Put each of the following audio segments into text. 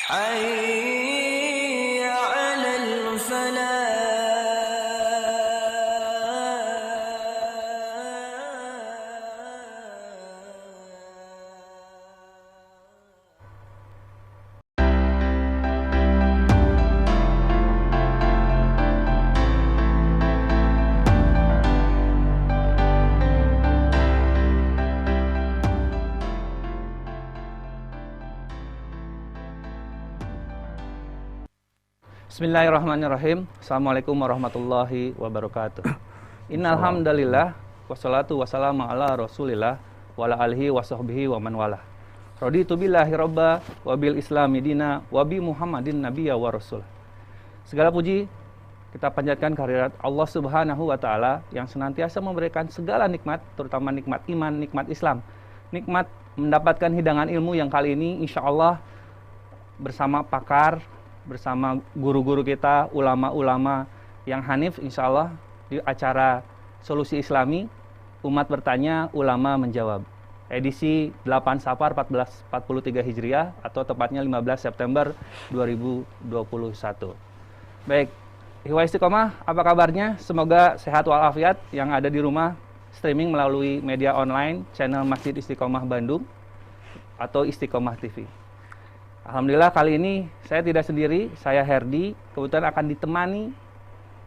حي على الفلاح. Bismillahirrahmanirrahim. Assalamualaikum warahmatullahi wabarakatuh. Innal hamdalillah wassalatu wassalamu ala Rasulillah wa ala alihi washabbihi wa man walah. Raditu billahi robba wa bil islami dina wa bi Muhammadin nabiyya wa rasul. Segala puji kita panjatkan kehadirat Allah Subhanahu wa taala yang senantiasa memberikan segala nikmat, terutama nikmat iman, nikmat Islam, nikmat mendapatkan hidangan ilmu yang kali ini insyaallah bersama pakar, bersama guru-guru kita, ulama-ulama yang hanif insyaallah di acara Solusi Islami, Umat Bertanya, Ulama Menjawab. Edisi 8 Safar 1443 Hijriah atau tepatnya 15 September 2021. Baik, Ikhwah Istiqomah, apa kabarnya? Semoga sehat walafiat yang ada di rumah streaming melalui media online channel Masjid Istiqomah Bandung atau Istiqomah TV. Alhamdulillah kali ini saya tidak sendiri, saya Herdi, kebetulan akan ditemani,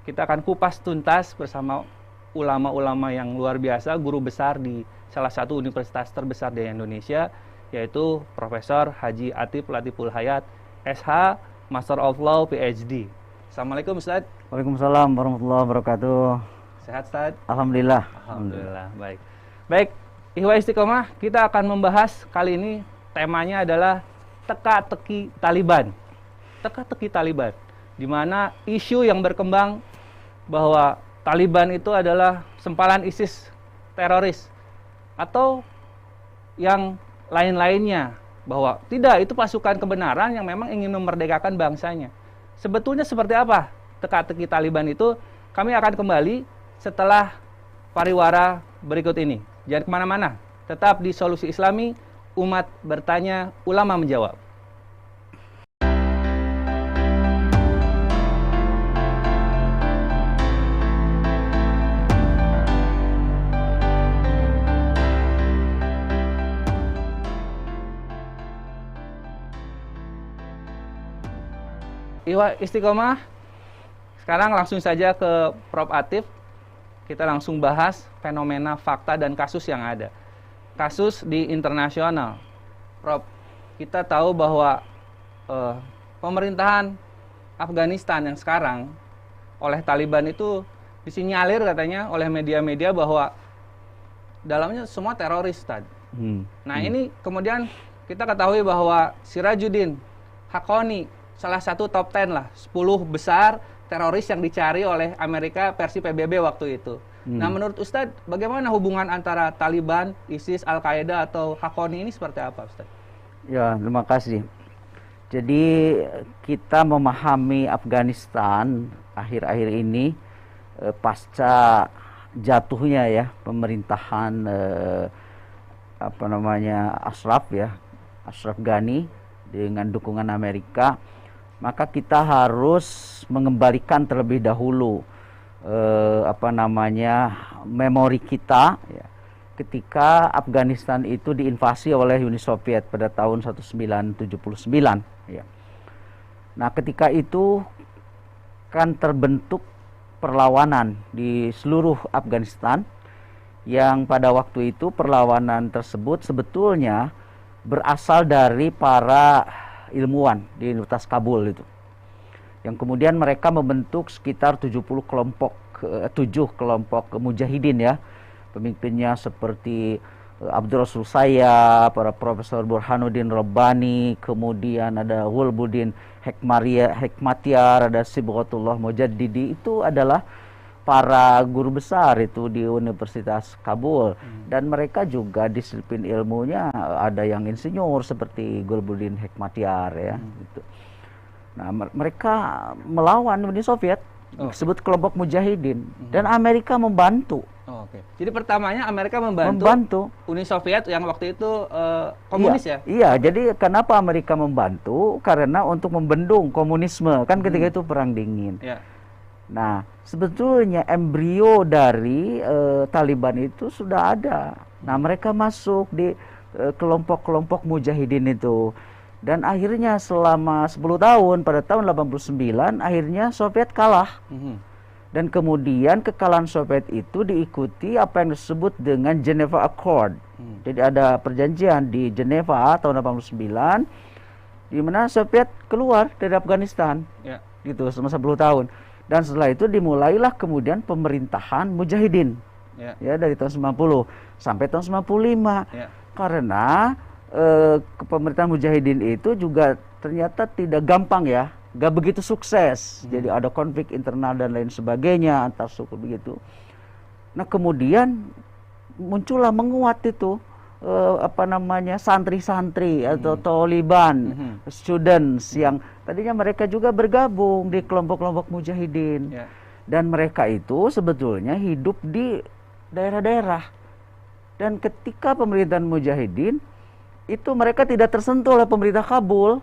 kita akan kupas tuntas bersama ulama-ulama yang luar biasa, guru besar di salah satu universitas terbesar di Indonesia, yaitu Profesor Haji Atif Latiful Hayat, SH, Master of Law, PhD. Assalamualaikum Ustaz. Waalaikumsalam warahmatullahi wabarakatuh. Sehat Ustaz? Alhamdulillah. Alhamdulillah, baik. Baik, Ikhwah Istiqomah, kita akan membahas kali ini temanya adalah teka-teki Taliban. Teka-teki Taliban, di mana isu yang berkembang bahwa Taliban itu adalah sempalan ISIS, teroris, atau yang lain-lainnya, bahwa tidak, itu pasukan kebenaran yang memang ingin memerdekakan bangsanya. Sebetulnya seperti apa teka-teki Taliban itu? Kami akan kembali setelah pariwara berikut ini. Jangan kemana-mana, tetap di Solusi Islami, Umat Bertanya, Ulama Menjawab. Ikhwah Istiqomah, sekarang langsung saja ke Prof. Atif. Kita langsung bahas fenomena, fakta, dan kasus yang ada. Kasus di internasional. Prof, kita tahu bahwa pemerintahan Afghanistan yang sekarang oleh Taliban itu disinyalir katanya oleh media-media bahwa dalamnya semua teroris tadi. Nah ini kemudian kita ketahui bahwa Sirajuddin Haqqani, salah satu top 10 lah, 10 besar teroris yang dicari oleh Amerika versi PBB waktu itu. Nah, menurut Ustadz, bagaimana hubungan antara Taliban, ISIS, Al-Qaeda, atau Haqqani ini seperti apa, Ustadz? Ya, terima kasih. Jadi kita memahami Afghanistan akhir-akhir ini pasca jatuhnya ya pemerintahan Ashraf Ghani dengan dukungan Amerika, maka kita harus mengembalikan terlebih dahulu memori kita ya, ketika Afghanistan itu diinvasi oleh Uni Soviet pada tahun 1979 ya. Nah, ketika itu kan terbentuk perlawanan di seluruh Afghanistan yang pada waktu itu perlawanan tersebut sebetulnya berasal dari para ilmuwan di Universitas Kabul itu, yang kemudian mereka membentuk sekitar 7 kelompok mujahidin ya. Pemimpinnya seperti Abdul Rasul Saya, para Profesor Burhanuddin Rabbani, kemudian ada Gulbuddin Hekmatyar, ada Sibghatullah Mujaddidi. Itu adalah para guru besar itu di Universitas Kabul. Dan mereka juga disiplin ilmunya ada yang insinyur seperti Gulbuddin Hekmatyar ya gitu. Nah, mereka melawan Uni Soviet disebut kelompok mujahidin, dan Amerika membantu. Oh, oke. Jadi pertamanya Amerika membantu Uni Soviet yang waktu itu komunis ya? Iya, jadi kenapa Amerika membantu? Karena untuk membendung komunisme, kan ketika itu perang dingin. Ya. Nah, sebetulnya embrio dari Taliban itu sudah ada. Nah, mereka masuk di kelompok-kelompok mujahidin itu. Dan akhirnya selama 10 tahun, pada tahun 89, akhirnya Soviet kalah. Dan kemudian kekalahan Soviet itu diikuti apa yang disebut dengan Geneva Accord. Jadi ada perjanjian di Geneva tahun 89, di mana Soviet keluar dari Afghanistan. Ya. Gitu, selama 10 tahun. Dan setelah itu dimulailah kemudian pemerintahan mujahidin. Ya, dari tahun 90 sampai tahun 95. Ya. Karena pemerintahan mujahidin itu juga ternyata tidak gampang ya, gak begitu sukses. Jadi ada konflik internal dan lain sebagainya antar suku begitu. Nah, kemudian muncullah menguat itu santri-santri atau Taliban students yang tadinya mereka juga bergabung di kelompok-kelompok mujahidin. Dan mereka itu sebetulnya hidup di daerah-daerah. Dan ketika pemerintahan mujahidin itu mereka tidak tersentuh oleh pemerintah Kabul,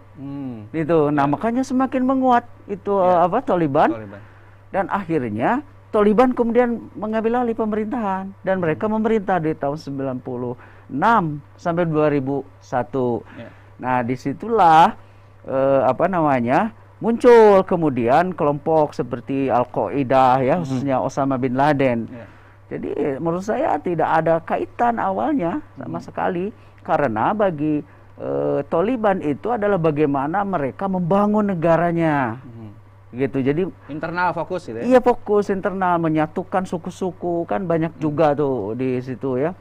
gitu. Nah, makanya semakin menguat itu Taliban. Dan akhirnya Taliban kemudian mengambil alih pemerintahan dan mereka memerintah di tahun 96 sampai 2001. Nah, disitulah muncul kemudian kelompok seperti Al-Qaeda ya, khususnya Osama bin Laden. Jadi menurut saya tidak ada kaitan awalnya sama sekali. Karena bagi Taliban itu adalah bagaimana mereka membangun negaranya, gitu. Jadi internal fokus gitu ya? Iya, fokus internal, menyatukan suku-suku, kan banyak juga tuh di situ ya.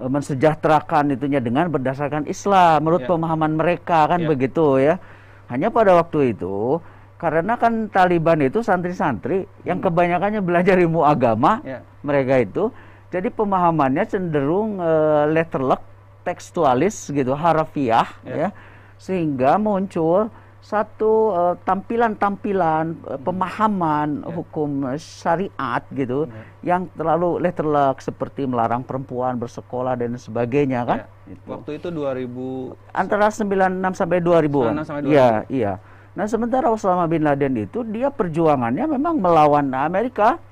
Mensejahterakan itunya dengan berdasarkan Islam, menurut pemahaman mereka kan begitu ya. Hanya pada waktu itu, karena kan Taliban itu santri-santri yang kebanyakannya belajar ilmu agama, mereka itu. Jadi pemahamannya cenderung letterlek, tekstualis gitu, harafiah ya. Sehingga muncul satu tampilan-tampilan pemahaman hukum syariat gitu yang terlalu letterlek, seperti melarang perempuan bersekolah dan sebagainya kan. Waktu itu 2000 antara 96 sampai 2000-an. Iya, iya. Nah, sementara Osama bin Laden itu dia perjuangannya memang melawan Amerika.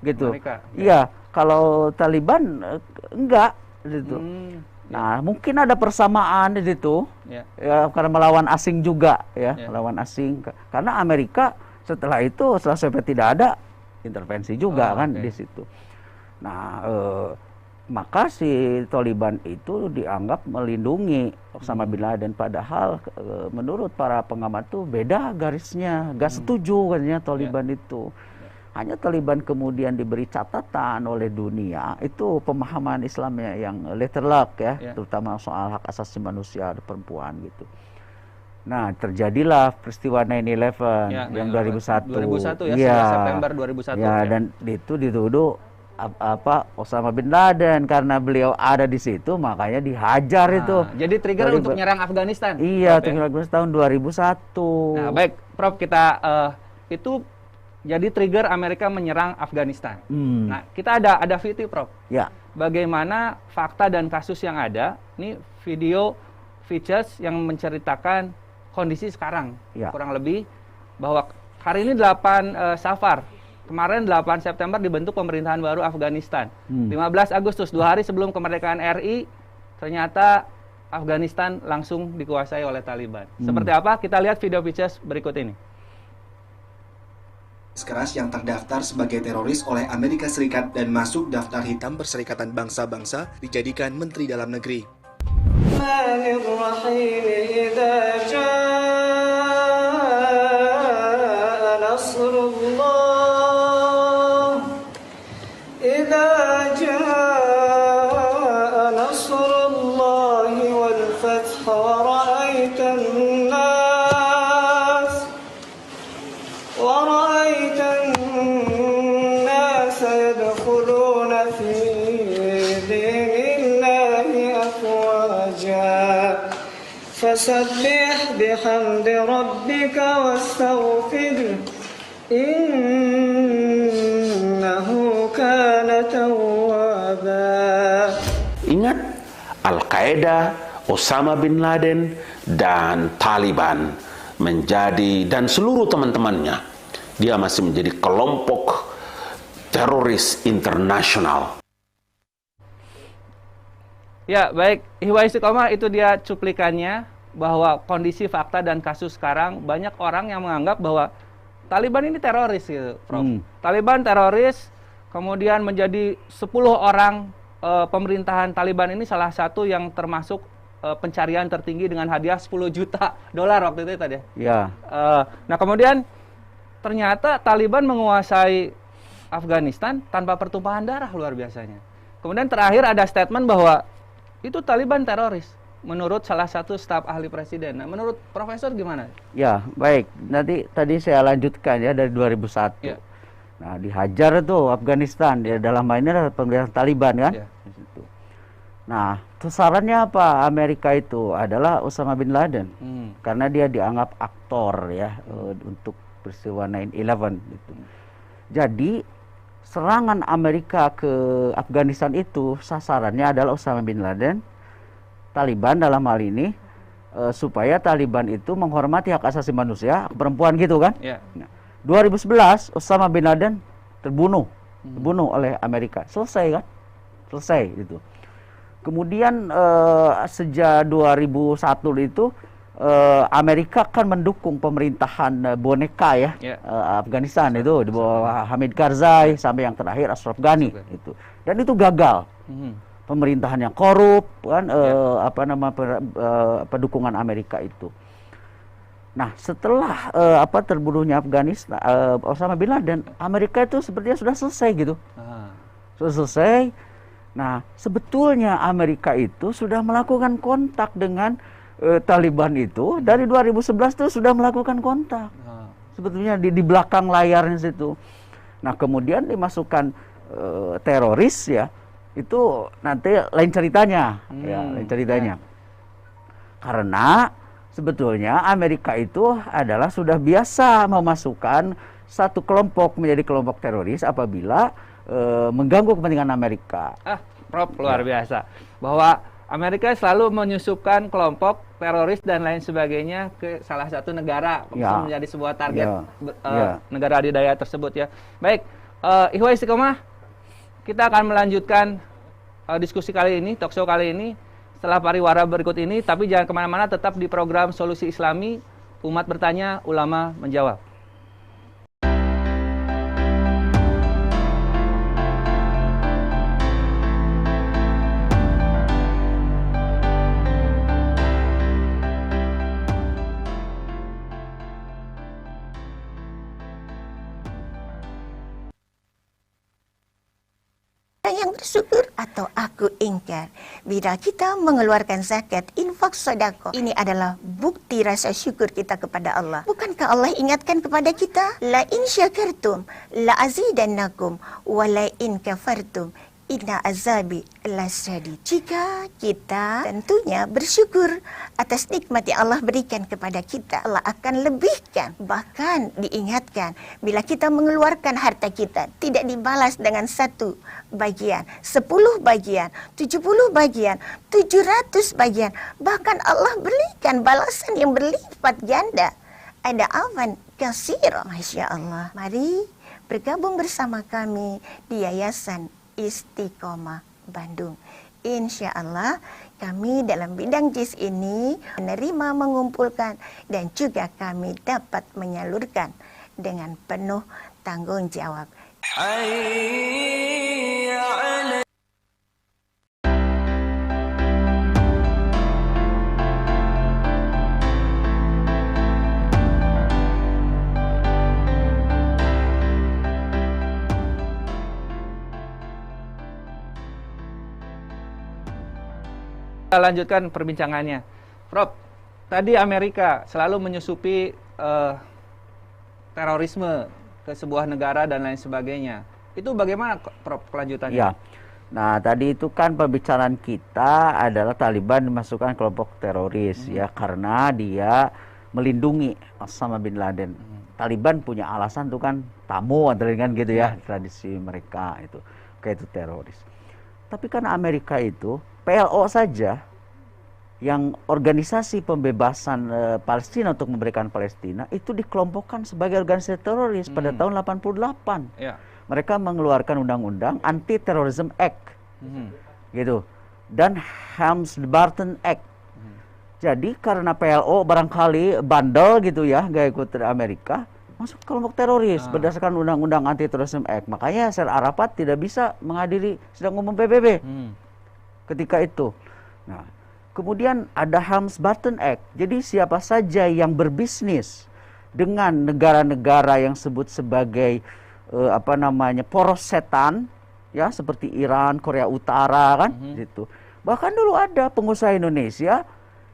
Gitu. Iya. Kalau Taliban enggak gitu. Nah, mungkin ada persamaan di situ. Ya, karena melawan asing juga ya, melawan asing. Karena Amerika setelah Soviet tidak ada, intervensi juga di situ. Nah, maka si Taliban itu dianggap melindungi Osama bin Laden, padahal menurut para pengamat tuh beda garisnya, gak setuju katanya Taliban itu. Hanya Taliban kemudian diberi catatan oleh dunia, itu pemahaman Islamnya yang letterlek ya, terutama soal hak asasi manusia dan perempuan gitu. Nah, terjadilah peristiwa 9/11 yang 2001. 2001 ya, September 2001. Ya, dan itu dituduh Osama bin Laden, karena beliau ada di situ makanya dihajar itu. Jadi trigger untuk nyerang Afghanistan. Iya, trigger Afghanistan tahun 2001. Nah, baik, Prof, kita itu jadi trigger Amerika menyerang Afghanistan. Nah, kita ada video, Prof. Ya. Bagaimana fakta dan kasus yang ada, ini video features yang menceritakan kondisi sekarang, kurang lebih, bahwa hari ini 8 Safar, kemarin 8 September dibentuk pemerintahan baru Afghanistan. 15 Agustus, 2 hari sebelum kemerdekaan RI, ternyata Afghanistan langsung dikuasai oleh Taliban. Seperti apa? Kita lihat video features berikut ini. Keras yang terdaftar sebagai teroris oleh Amerika Serikat dan masuk daftar hitam Perserikatan Bangsa-Bangsa dijadikan Menteri Dalam Negeri. فسبح بحمد ربك واستغفره إنه كان توابا. Ingat, Al-Qaeda, Osama bin Laden, dan Taliban menjadi, dan seluruh teman-temannya, dia masih menjadi kelompok teroris internasional. Ya, baik. Ihwa Istiqomah, itu dia cuplikannya bahwa kondisi fakta dan kasus sekarang banyak orang yang menganggap bahwa Taliban ini teroris gitu, Prof. Taliban teroris, kemudian menjadi 10 orang pemerintahan Taliban ini salah satu yang termasuk pencarian tertinggi dengan hadiah 10 juta dolar waktu itu tadi. Ya. Nah, kemudian ternyata Taliban menguasai Afghanistan tanpa pertumpahan darah luar biasanya. Kemudian terakhir ada statement bahwa itu Taliban teroris menurut salah satu staf ahli presiden. Nah, menurut Profesor gimana? Ya, baik. Nanti tadi saya lanjutkan ya dari 2001. Ya. Nah, dihajar tuh Afghanistan. Ya, dalam hal ini adalah pemerintahan Taliban kan. Ya. Di situ. Nah, sasarannya apa? Amerika itu adalah Osama bin Laden. Karena dia dianggap aktor ya untuk peristiwa 9/11 gitu. Jadi serangan Amerika ke Afghanistan itu sasarannya adalah Osama bin Laden, Taliban dalam hal ini, supaya Taliban itu menghormati hak asasi manusia, perempuan gitu kan. Ya. Nah, 2011 Osama bin Laden terbunuh oleh Amerika. Selesai kan? Selesai gitu. Kemudian sejak 2001 itu Amerika kan mendukung pemerintahan boneka ya, Afghanistan itu di bawah Hamid Karzai sampai yang terakhir Ashraf Ghani itu. Dan itu gagal. Pemerintahan yang korup kan dukungan Amerika itu. Nah, setelah terbunuhnya Afghanistan Osama bin Laden, Amerika itu sepertinya sudah selesai gitu. Sudah selesai. Nah, sebetulnya Amerika itu sudah melakukan kontak dengan Taliban itu dari 2011 itu sudah melakukan kontak. Sebetulnya di belakang layarnya situ. Nah, kemudian dimasukkan teroris ya. Itu nanti lain ceritanya, ya, lain ceritanya. Karena sebetulnya Amerika itu adalah sudah biasa memasukkan satu kelompok menjadi kelompok teroris apabila mengganggu kepentingan Amerika. Prof, luar biasa. Bahwa Amerika selalu menyusupkan kelompok teroris dan lain sebagainya ke salah satu negara menjadi sebuah target negara adidaya tersebut ya. Baik, Ihwa Istiqomah, kita akan melanjutkan diskusi kali ini, talkshow kali ini setelah pariwara berikut ini. Tapi jangan kemana-mana, tetap di program Solusi Islami, Umat Bertanya, Ulama Menjawab. Yang bersyukur atau aku ingkar. Bila kita mengeluarkan zakat, infak, sedekah, ini adalah bukti rasa syukur kita kepada Allah. Bukankah Allah ingatkan kepada kita? La in syakartum la azidannakum wa la in kafartum inna azabi lasyadid. Jika kita tentunya bersyukur atas nikmat yang Allah berikan kepada kita, Allah akan lebihkan. Bahkan diingatkan, bila kita mengeluarkan harta kita, tidak dibalas dengan 1 bagian, 10 bagian, 70 bagian, 700 bagian. Bahkan Allah berikan balasan yang berlipat ganda. Ada awan kasir, Masya Allah. Mari bergabung bersama kami di Yayasan Istiqomah Bandung. Insya Allah kami dalam bidang JIS ini menerima, mengumpulkan, dan juga kami dapat menyalurkan dengan penuh tanggung jawab. Kita lanjutkan perbincangannya. Prof, tadi Amerika selalu menyusupi terorisme ke sebuah negara dan lain sebagainya. Itu bagaimana, Prof, kelanjutannya? Ya. Nah, tadi itu kan pembicaraan kita adalah Taliban dimasukkan kelompok teroris ya karena dia melindungi Osama bin Laden. Taliban punya alasan tuh kan tamu kan gitu ya, tradisi mereka itu kayak itu teroris. Tapi karena Amerika itu PLO saja yang organisasi pembebasan Palestina untuk memberikan Palestina itu dikelompokkan sebagai organisasi teroris pada tahun 88. Ya. Mereka mengeluarkan undang-undang Anti-Terrorism Act gitu dan Helms-Burton Act. Jadi karena PLO barangkali bandel gitu ya, gak ikut Amerika, masuk kelompok teroris berdasarkan undang-undang Anti-Terrorism Act. Makanya Yasser Arafat tidak bisa menghadiri sidang umum PBB ketika itu. Nah, kemudian ada Helms-Burton Act. Jadi siapa saja yang berbisnis dengan negara-negara yang sebut sebagai poros setan, ya seperti Iran, Korea Utara kan, gitu. Bahkan dulu ada pengusaha Indonesia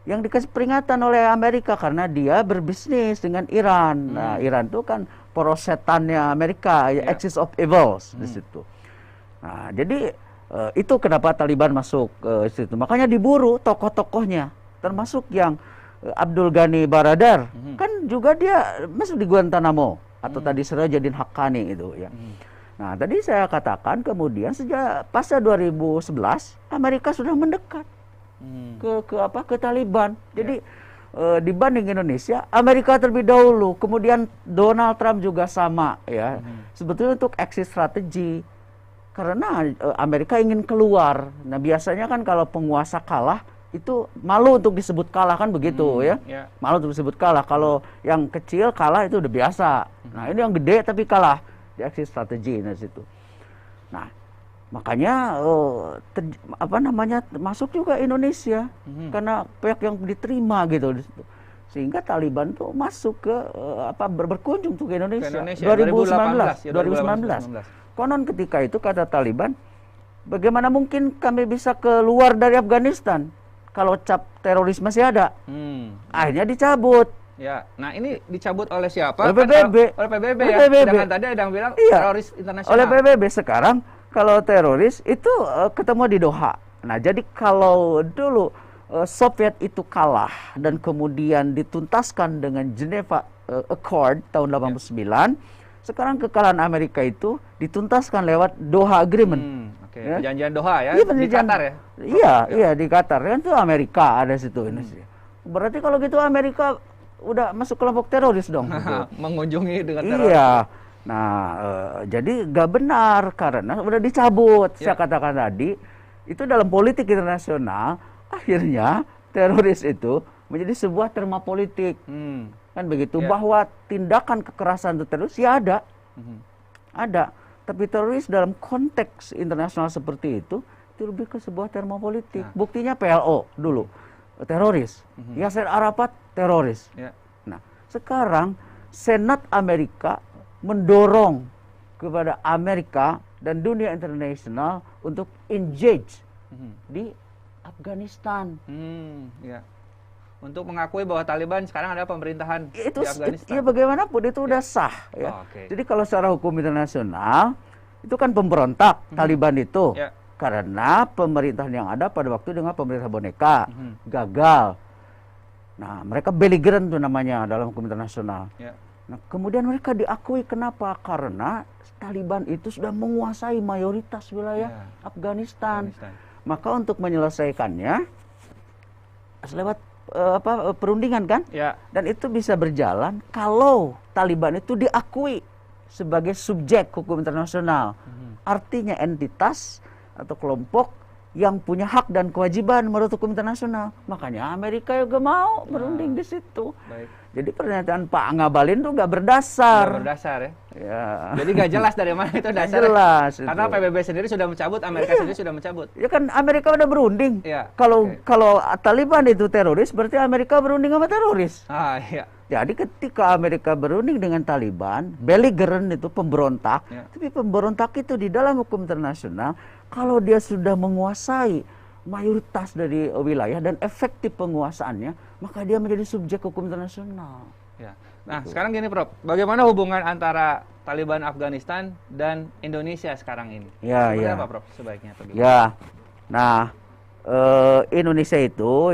yang dikasih peringatan oleh Amerika karena dia berbisnis dengan Iran. Nah, Iran itu kan poros setannya Amerika, axis of evils di situ. Nah, jadi itu kenapa Taliban masuk ke situ. Makanya diburu tokoh-tokohnya, termasuk yang Abdul Ghani Baradar, kan juga dia masuk di Guantanamo atau tadi Sirajuddin Haqqani itu ya. Nah, tadi saya katakan kemudian sejak pasca 2011 Amerika sudah mendekat ke Taliban. Jadi dibanding Indonesia, Amerika terlebih dahulu, kemudian Donald Trump juga sama ya. Sebetulnya untuk exit strategi. Karena Amerika ingin keluar. Nah, biasanya kan kalau penguasa kalah itu malu untuk disebut kalah kan begitu ya. Malu untuk disebut kalah. Kalau yang kecil kalah itu udah biasa. Nah, ini yang gede tapi kalah. Di exit strategi di situ. Nah, makanya masuk juga Indonesia karena pihak yang diterima gitu di situ. Sehingga Taliban tuh masuk ke berkunjung tuh ke Indonesia, 2019. Konon ketika itu kata Taliban, bagaimana mungkin kami bisa keluar dari Afghanistan kalau cap teroris masih ada? Akhirnya dicabut. Ya, nah ini dicabut oleh siapa? Oleh PBB. Oleh PBB ya. Sedangkan tadi ada yang bilang teroris internasional. Oleh PBB. Sekarang kalau teroris itu ketemu di Doha. Nah, jadi kalau dulu Soviet itu kalah dan kemudian dituntaskan dengan Geneva Accord tahun 89. Sekarang kekalahan Amerika itu dituntaskan lewat Doha Agreement. Ya? Perjanjian Doha ya, iya, di Qatar ya? Iya, di Qatar. Kan itu Amerika ada situ. Berarti kalau gitu Amerika udah masuk kelompok teroris dong. Gitu. Mengunjungi dengan teroris. Iya. Nah, jadi gak benar karena udah dicabut. Saya katakan tadi, itu dalam politik internasional, akhirnya teroris itu menjadi sebuah terma politik. Kan begitu, bahwa tindakan kekerasan itu teroris ya ada. Ada. Tapi teroris dalam konteks internasional seperti itu lebih ke sebuah terma politik. Buktinya PLO dulu, teroris. Yasser Arafat, teroris. Nah, sekarang Senat Amerika mendorong kepada Amerika dan dunia internasional untuk engage di Afghanistan. Untuk mengakui bahwa Taliban sekarang ada pemerintahan di Afghanistan. Ya bagaimanapun itu udah sah ya. Jadi kalau secara hukum internasional itu kan pemberontak Taliban itu. Karena pemerintahan yang ada pada waktu dengan pemerintah boneka gagal. Nah, mereka belligerent itu namanya dalam hukum internasional. Nah, kemudian mereka diakui kenapa? Karena Taliban itu sudah menguasai mayoritas wilayah Afghanistan. Maka untuk menyelesaikannya lewat perundingan kan? Dan itu bisa berjalan kalau Taliban itu diakui sebagai subjek hukum internasional. Artinya entitas atau kelompok yang punya hak dan kewajiban menurut hukum internasional. Makanya Amerika juga mau berunding di situ. Jadi pernyataan Pak Ngabalin tuh nggak berdasar. Nggak berdasar ya? Jadi nggak jelas dari mana itu dasarnya. Jelas. Karena PBB sendiri sudah mencabut, Amerika sendiri sudah mencabut. Ya kan Amerika udah berunding. Kalau Taliban itu teroris, berarti Amerika berunding sama teroris. Jadi ketika Amerika berunding dengan Taliban, belligerent itu pemberontak. Tapi pemberontak itu di dalam hukum internasional, kalau dia sudah menguasai mayoritas dari wilayah dan efektif penguasaannya, maka dia menjadi subjek hukum internasional. Nah, sekarang gini Prof, bagaimana hubungan antara Taliban Afghanistan dan Indonesia sekarang ini? Seperti apa Prof sebaiknya? Nah, Indonesia itu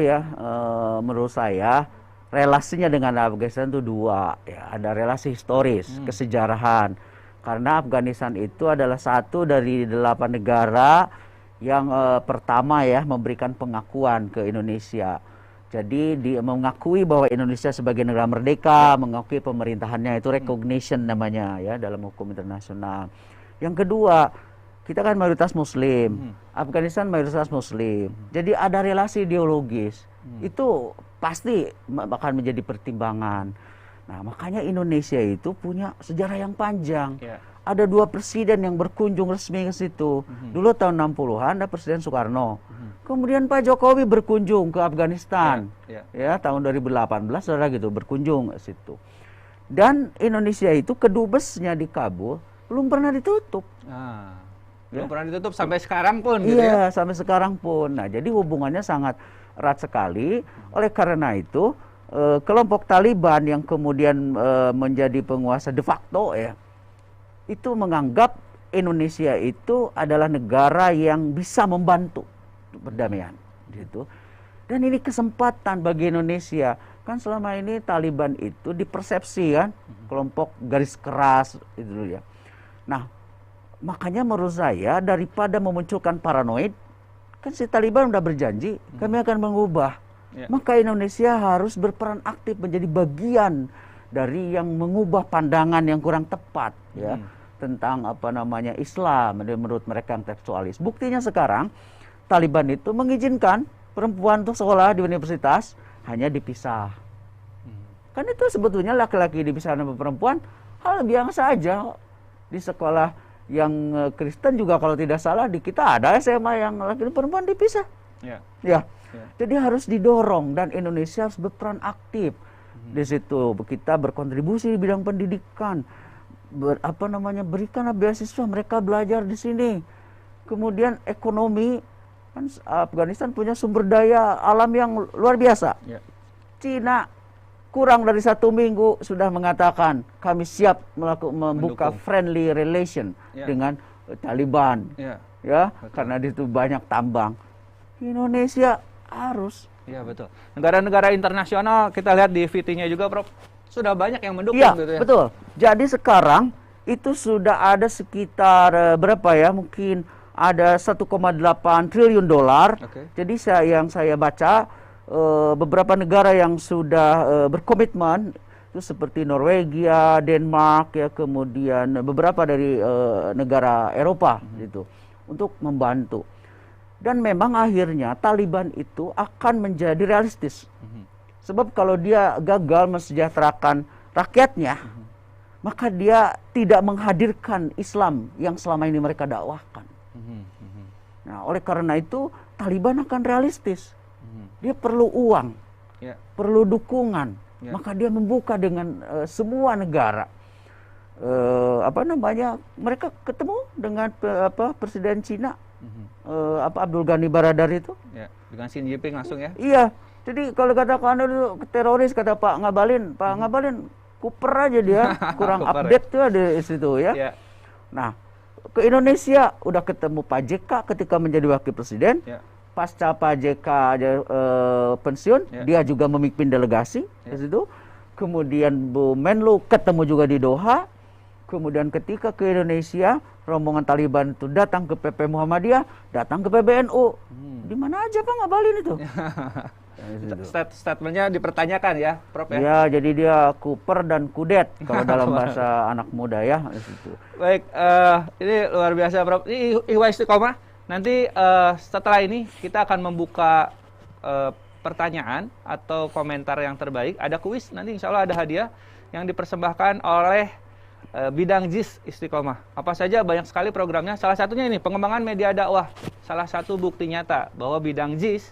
menurut saya relasinya dengan Afghanistan itu dua, ya, ada relasi historis, kesejarahan. Karena Afghanistan itu adalah satu dari 8 negara yang pertama ya memberikan pengakuan ke Indonesia. Jadi dia mengakui bahwa Indonesia sebagai negara merdeka, mengakui pemerintahannya, itu recognition namanya ya dalam hukum internasional. Yang kedua, kita kan mayoritas Muslim, Afghanistan mayoritas Muslim. Jadi ada relasi ideologis. Itu pasti akan menjadi pertimbangan. Nah, makanya Indonesia itu punya sejarah yang panjang. Ya. Ada 2 presiden yang berkunjung resmi ke situ. Dulu tahun 60-an ada Presiden Soekarno. Kemudian Pak Jokowi berkunjung ke Afghanistan. Ya, tahun 2018 saudara gitu berkunjung ke situ. Dan Indonesia itu kedubesnya di Kabul belum pernah ditutup. Belum pernah ditutup sampai sekarang pun gitu ya. ya. Sampai sekarang pun. Nah, jadi hubungannya sangat erat sekali. Oleh karena itu, kelompok Taliban yang kemudian menjadi penguasa de facto ya, itu menganggap Indonesia itu adalah negara yang bisa membantu perdamaian gitu. Dan ini kesempatan bagi Indonesia. Kan selama ini Taliban itu dipersepsi kan kelompok garis keras itu ya. Nah, makanya menurut saya daripada memunculkan paranoid, kan si Taliban udah berjanji kami akan mengubah. Maka Indonesia harus berperan aktif menjadi bagian dari yang mengubah pandangan yang kurang tepat ya tentang apa namanya Islam menurut mereka yang tekstualis. Buktinya sekarang Taliban itu mengizinkan perempuan untuk sekolah di universitas hanya dipisah. Kan itu sebetulnya laki-laki dipisah sama perempuan hal biasa aja. Di sekolah yang Kristen juga kalau tidak salah di kita ada SMA yang laki dan perempuan dipisah. Ya. Jadi harus didorong dan Indonesia harus berperan aktif di situ. Kita berkontribusi di bidang pendidikan, berikan beasiswa mereka belajar di sini. Kemudian ekonomi, kan Afghanistan punya sumber daya alam yang luar biasa. Cina kurang dari 1 minggu sudah mengatakan kami siap membuka friendly relation dengan Taliban. Ya, karena di situ banyak tambang. Indonesia harus. Iya betul. Negara-negara internasional kita lihat di VT-nya juga, Prof. Sudah banyak yang mendukung gitu ya. Betul. Jadi sekarang itu sudah ada sekitar berapa ya? Mungkin ada 1,8 triliun dolar. Jadi yang saya baca beberapa negara yang sudah berkomitmen itu seperti Norwegia, Denmark ya, kemudian beberapa dari negara Eropa gitu untuk membantu. Dan memang akhirnya Taliban itu akan menjadi realistis. Sebab kalau dia gagal mensejahterakan rakyatnya, maka dia tidak menghadirkan Islam yang selama ini mereka dakwahkan. Nah, oleh karena itu Taliban akan realistis. Dia perlu uang, perlu dukungan, maka dia membuka dengan semua negara. Mereka ketemu dengan Presiden Cina, Abdul Ghani Baradar itu, dengan Xi Jinping langsung ya. Iya. Jadi kalau katakan teroris kata Pak Ngabalin kuper aja dia, kurang update tuh ada di situ ya. Nah, ke Indonesia udah ketemu Pak JK ketika menjadi wakil presiden. Pasca Pak JK pensiun, dia juga memimpin delegasi di situ. Kemudian Bu Menlu ketemu juga di Doha. Kemudian ketika ke Indonesia, rombongan Taliban itu datang ke PP Muhammadiyah, datang ke PBNU. Di mana aja Pak Ngabalin itu? Statementnya dipertanyakan ya, Prof ya. Ya, jadi dia kuper dan kudet kalau dalam bahasa anak muda ya. Baik, ini luar biasa, Prof. Ini Ihwa Istiqomah. Nanti setelah ini kita akan membuka pertanyaan atau komentar yang terbaik. Ada kuis, nanti insya Allah ada hadiah yang dipersembahkan oleh bidang JIS Istiqomah. Apa saja? Banyak sekali programnya. Salah satunya ini, pengembangan media dakwah. Salah satu bukti nyata bahwa bidang JIS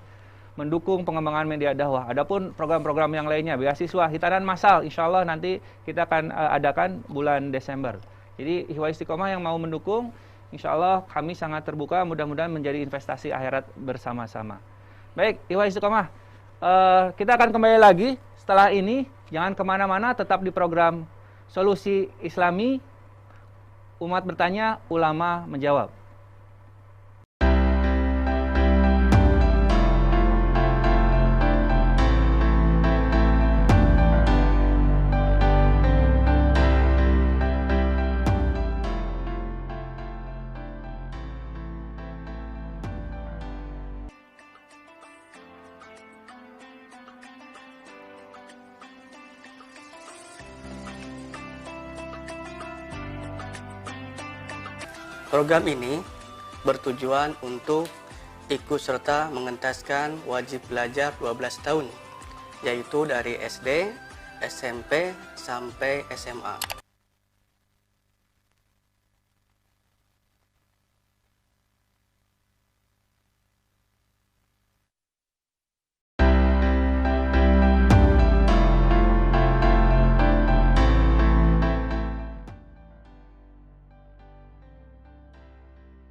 mendukung pengembangan media dakwah. Adapun program-program yang lainnya, beasiswa, hitanan massal, insya Allah nanti kita akan adakan bulan Desember. Jadi Ihwa Istiqomah yang mau mendukung, insya Allah kami sangat terbuka, mudah-mudahan menjadi investasi akhirat bersama-sama. Baik, Ihwa Istiqomah, kita akan kembali lagi setelah ini. Jangan kemana-mana, tetap di program Solusi Islami, umat bertanya, ulama menjawab. Program ini bertujuan untuk ikut serta mengentaskan wajib belajar 12 tahun, yaitu dari SD, SMP, sampai SMA.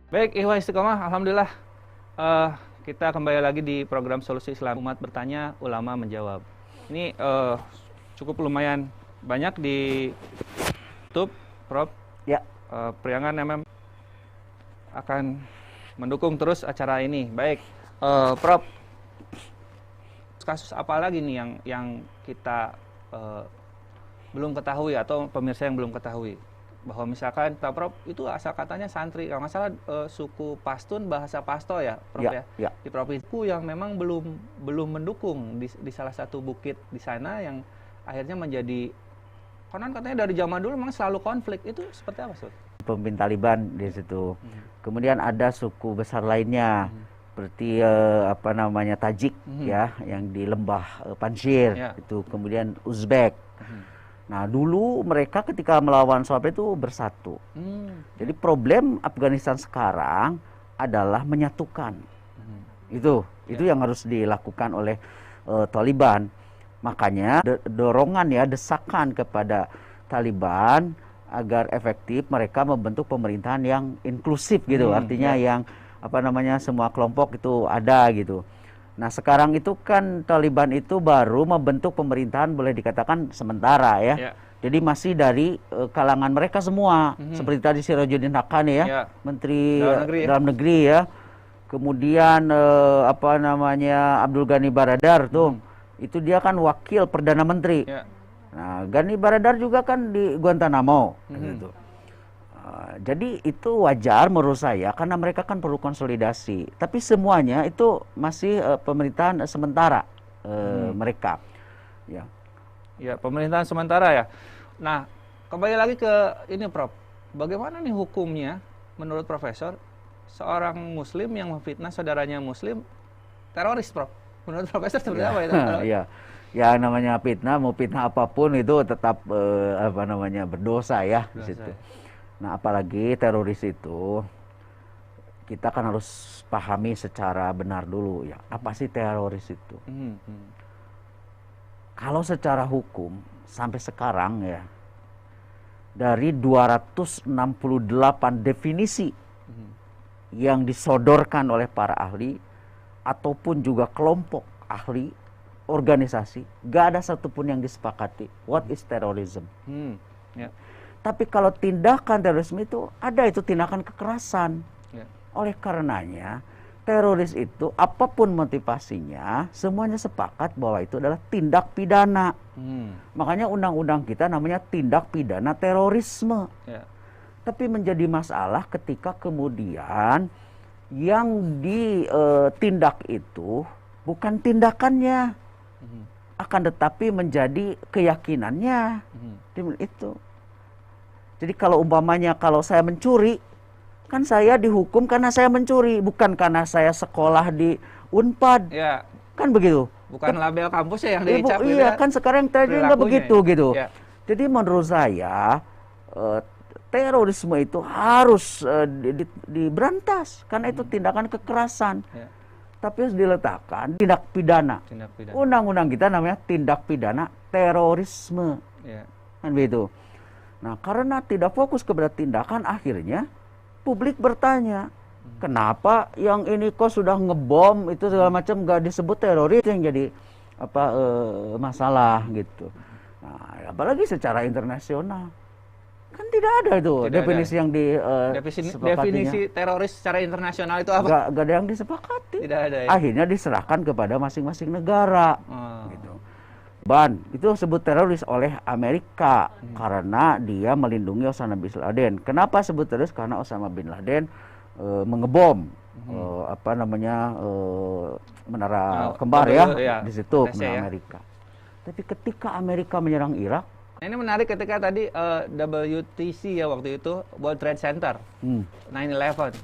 Baik, Ikhwah Istiqomah, alhamdulillah kita kembali lagi di program Solusi Islam. Umat bertanya, ulama menjawab. Ini cukup lumayan banyak di YouTube, Prof. Ya. Priangan MM akan mendukung terus acara ini. Baik, Prof. Kasus apa lagi nih yang kita belum ketahui atau pemirsa yang belum ketahui? Bahwa misalkan Prof itu asal katanya santri, kalau nggak salah suku Pashtun bahasa Pashto ya, Prof ya. Di provinsiku yang memang belum mendukung di salah satu bukit di sana yang akhirnya menjadi konon katanya dari zaman dulu memang selalu konflik. Itu seperti apa, Ustaz? Pemimpin Taliban di situ. Kemudian ada suku besar lainnya seperti Tajik ya, yang di lembah Panjshir itu, kemudian Uzbek. Nah, dulu mereka ketika melawan Soviet itu bersatu. Jadi problem Afghanistan sekarang adalah menyatukan. Itu yang harus dilakukan oleh Taliban. Makanya dorongan ya, desakan kepada Taliban agar efektif mereka membentuk pemerintahan yang inklusif gitu. Artinya yang semua kelompok itu ada gitu. Nah, sekarang itu kan Taliban itu baru membentuk pemerintahan boleh dikatakan sementara ya. Jadi masih dari kalangan mereka semua. Seperti tadi Sirajuddin Haqqani ya, Menteri Dalam Negeri ya. Kemudian Abdul Ghani Baradar tuh. Itu dia kan wakil Perdana Menteri. Nah, Ghani Baradar juga kan di Guantanamo gitu. Jadi itu wajar menurut saya karena mereka kan perlu konsolidasi. Tapi semuanya itu masih pemerintahan sementara mereka. Ya, pemerintahan sementara ya. Nah, kembali lagi ke ini, Prof. Bagaimana nih hukumnya menurut Profesor seorang Muslim yang memfitnah saudaranya Muslim teroris, Prof? Menurut Profesor seperti apa itu? Ya namanya fitnah, mau fitnah apapun itu tetap berdosa ya di situ. Nah, apalagi teroris itu kita kan harus pahami secara benar dulu ya. Apa sih teroris itu? Kalau secara hukum sampai sekarang ya, dari 268 definisi yang disodorkan oleh para ahli ataupun juga kelompok ahli organisasi, gak ada satupun yang disepakati what is terrorism. Tapi kalau tindakan terorisme itu ada, itu tindakan kekerasan. Oleh karenanya teroris itu apapun motivasinya semuanya sepakat bahwa itu adalah tindak pidana. Makanya undang-undang kita namanya tindak pidana terorisme. Tapi menjadi masalah ketika kemudian yang ditindak itu bukan tindakannya, akan tetapi menjadi keyakinannya. Itu. Jadi kalau umpamanya kalau saya mencuri, kan saya dihukum karena saya mencuri, bukan karena saya sekolah di Unpad. Kan begitu. Bukan label kampusnya yang dicap. Iya, kan sekarang tadi nggak begitu gitu. Jadi menurut saya terorisme itu harus diberantas karena itu tindakan kekerasan. Tapi harus diletakkan tindak pidana. Undang-undang kita namanya tindak pidana terorisme. Kan begitu. Nah, karena tidak fokus kepada tindakan, akhirnya publik bertanya, kenapa yang ini kok sudah ngebom itu segala macam nggak disebut teroris, yang jadi masalah gitu. Nah, apalagi secara internasional kan tidak ada itu definisi yang definisi teroris secara internasional itu apa? Nggak ada yang disepakati. Tidak ada ya? Akhirnya diserahkan kepada masing-masing negara. Gitu. Itu sebut teroris oleh Amerika karena dia melindungi Osama bin Laden. Kenapa sebut teroris? Karena Osama bin Laden mengebom menara kembar ya di situ Amerika. Tapi ketika Amerika menyerang Irak, Nah, ini menarik ketika tadi WTC ya waktu itu, World Trade Center, 9/11,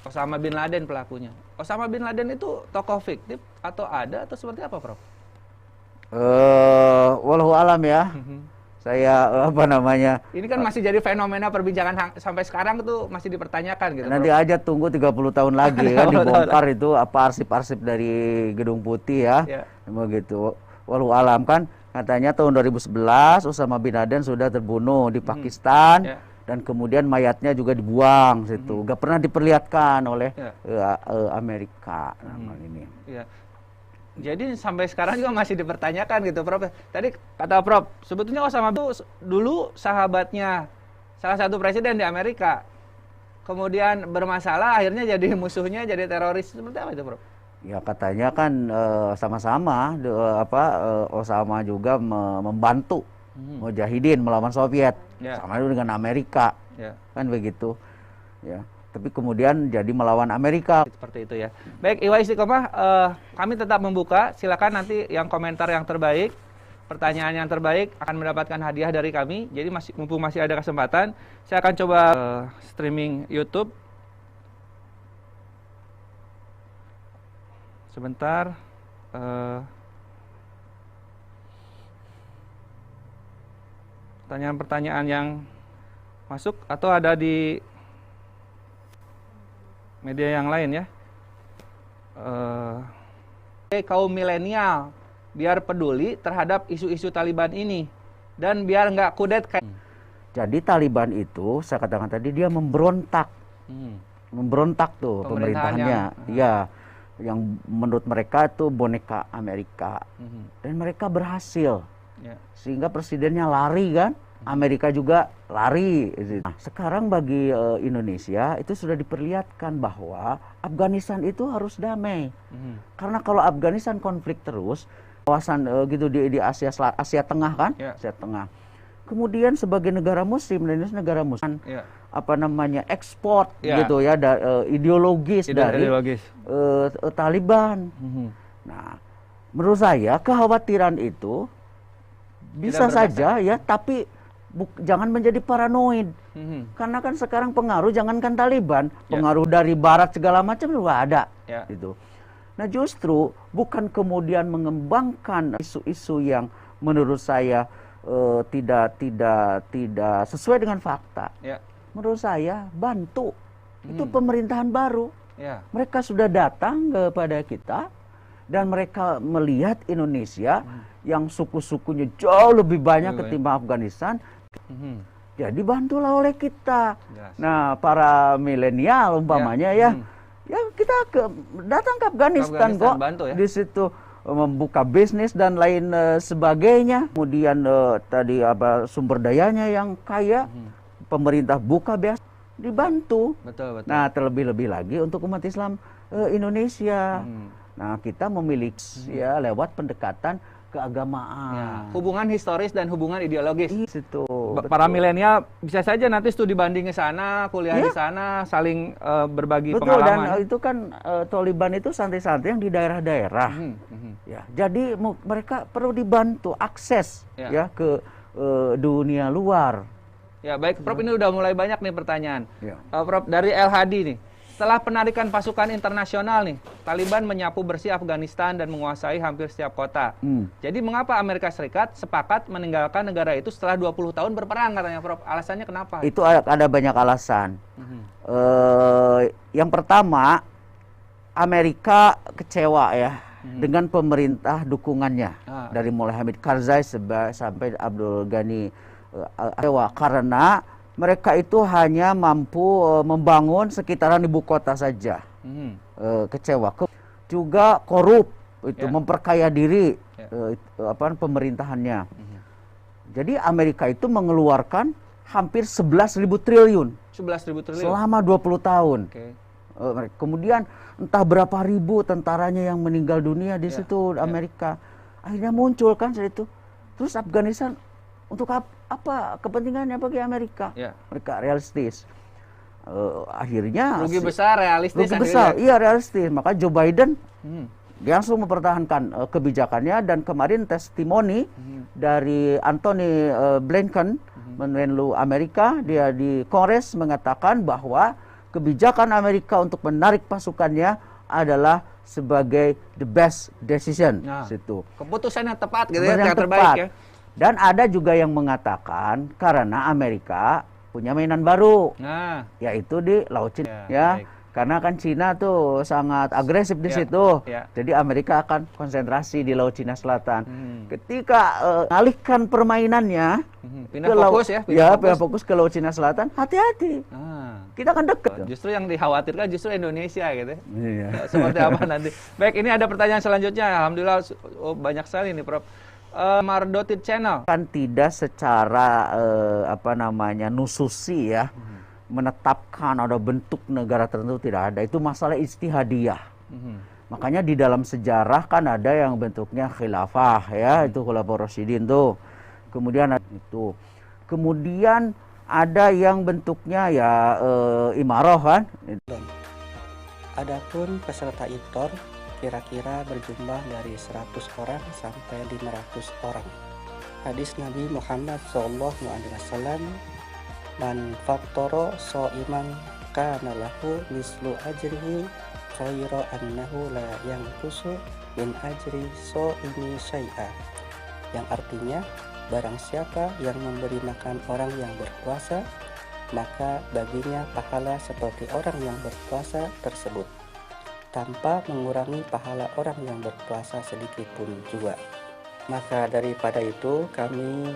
Osama bin Laden pelakunya. Osama bin Laden itu tokoh fiktif atau ada atau seperti apa, Prof? Wallahu alam ya. Saya apa namanya? Ini kan masih jadi fenomena perbincangan sampai sekarang tuh masih dipertanyakan gitu. Nanti Prof. aja tunggu 30 tahun lagi kan dibongkar itu apa arsip-arsip dari Gedung Putih ya. Begitu. Wallahu alam kan katanya tahun 2011 Osama bin Laden sudah terbunuh di Pakistan dan kemudian mayatnya juga dibuang situ. Gak pernah diperlihatkan oleh Amerika ini. Ya. Jadi sampai sekarang juga masih dipertanyakan gitu, Prof. Tadi kata Prof, sebetulnya Osama itu dulu sahabatnya salah satu presiden di Amerika. Kemudian bermasalah, akhirnya jadi musuhnya, jadi teroris. Seperti apa itu, Prof? Ya katanya kan sama-sama Osama juga membantu Mujahidin melawan Soviet, sama itu dengan Amerika, kan begitu. Ya. Tapi kemudian jadi melawan Amerika. Seperti itu ya. Baik, Iwa Istiqomah, kami tetap membuka. Silakan nanti yang komentar yang terbaik, pertanyaan yang terbaik akan mendapatkan hadiah dari kami. Jadi mumpung masih ada kesempatan, saya akan coba streaming YouTube. Sebentar. Pertanyaan-pertanyaan yang masuk atau ada di media yang lain ya. Kaum milenial biar peduli terhadap isu-isu Taliban ini dan biar nggak kudet kayak. Jadi Taliban itu saya katakan tadi dia memberontak, memberontak tuh pemerintahannya. Iya, yang menurut mereka itu boneka Amerika dan mereka berhasil sehingga presidennya lari kan. Amerika juga lari. Nah, sekarang bagi Indonesia itu sudah diperlihatkan bahwa Afghanistan itu harus damai. Karena kalau Afghanistan konflik terus, kawasan gitu di Asia Tengah kan, Asia Tengah. Kemudian sebagai negara Muslim, Indonesia negara Muslim, apa namanya ekspor gitu ya, ideologis dari Taliban. Nah, menurut saya kekhawatiran itu bisa saja ya, tapi jangan menjadi paranoid, karena kan sekarang pengaruh jangankan Taliban, pengaruh dari Barat segala macam juga ada, gitu. Nah justru bukan kemudian mengembangkan isu-isu yang menurut saya tidak sesuai dengan fakta. Menurut saya bantu itu pemerintahan baru, mereka sudah datang kepada kita dan mereka melihat Indonesia yang suku-sukunya jauh lebih banyak ketimbang Afghanistan. Jadi bantulah oleh kita. Nah, para milenial umpamanya ya kita datang ke Afghanistan kok. Di situ membuka bisnis dan lain sebagainya. Kemudian tadi sumber dayanya yang kaya, pemerintah buka biasa dibantu. Betul. Nah, terlebih-lebih lagi untuk umat Islam Indonesia. Nah, kita memiliki ya lewat pendekatan keagamaan. Hubungan historis dan hubungan ideologis. Itu. Para milenial bisa saja nanti studi banding di sana, kuliah di sana, saling berbagi pengalaman. Dan itu kan Taliban itu santri-santri yang di daerah-daerah. Ya, jadi mereka perlu dibantu akses ya ke dunia luar. Ya, baik Prof, ini udah mulai banyak nih pertanyaan. Prof, dari El Hadi nih. Setelah penarikan pasukan internasional nih, Taliban menyapu bersih Afghanistan dan menguasai hampir setiap kota. Jadi mengapa Amerika Serikat sepakat meninggalkan negara itu setelah 20 tahun berperang katanya, Prof? Alasannya kenapa? Itu ada banyak alasan. Yang pertama, Amerika kecewa ya dengan pemerintah dukungannya. Dari mulai Hamid Karzai sampai Abdul Ghani kecewa karena mereka itu hanya mampu membangun sekitaran ibu kota saja. Kecewa. Juga korup, itu memperkaya diri pemerintahannya. Jadi Amerika itu mengeluarkan hampir 11.000 triliun. 11.000 triliun selama 20 tahun. Kemudian entah berapa ribu tentaranya yang meninggal dunia di situ Amerika. Akhirnya muncul kan itu. Terus Afghanistan untuk apa kepentingannya bagi Amerika? Mereka realistis. Akhirnya rugi besar, realistis. Rugi besar, iya realistis. Maka Joe Biden Dia langsung mempertahankan kebijakannya, dan kemarin testimoni dari Anthony Blinken, Menlu Amerika, dia di Kongres mengatakan bahwa kebijakan Amerika untuk menarik pasukannya adalah sebagai the best decision. Situ. Keputusan yang tepat gitu Yang ya, yang terbaik ya. Dan ada juga yang mengatakan karena Amerika punya mainan baru, yaitu di Laut Cina, ya. Karena kan Cina tuh sangat agresif di situ, jadi Amerika akan konsentrasi di Laut Cina Selatan. Ketika alihkan permainannya, pindah fokus ke Laut Cina Selatan, hati-hati, kita akan dekat. Justru yang dikhawatirkan justru Indonesia gitu. Seperti apa nanti? Baik, ini ada pertanyaan selanjutnya. Alhamdulillah banyak sekali nih, Prof. Mardotit Channel kan tidak secara nususi ya, menetapkan ada bentuk negara tertentu, tidak ada. Itu masalah ijtihadiyah. Makanya di dalam sejarah kan ada yang bentuknya khilafah ya, itu Khulafaur Rasyidin tuh. Kemudian ada yang bentuknya ya imarah kan. Adapun peserta iftar kira-kira berjumlah dari 100 orang sampai 500 orang. Hadis Nabi Muhammad SAW, man fattara sha'iman kana lahu mislu ajrihi ghaira annahu la yanqusu min ajri sha'imi syai'a. Yang artinya, barang siapa yang memberi makan orang yang berpuasa, maka baginya pahala seperti orang yang berpuasa tersebut, tanpa mengurangi pahala orang yang berpuasa sedikit pun juga. Maka daripada itu, kami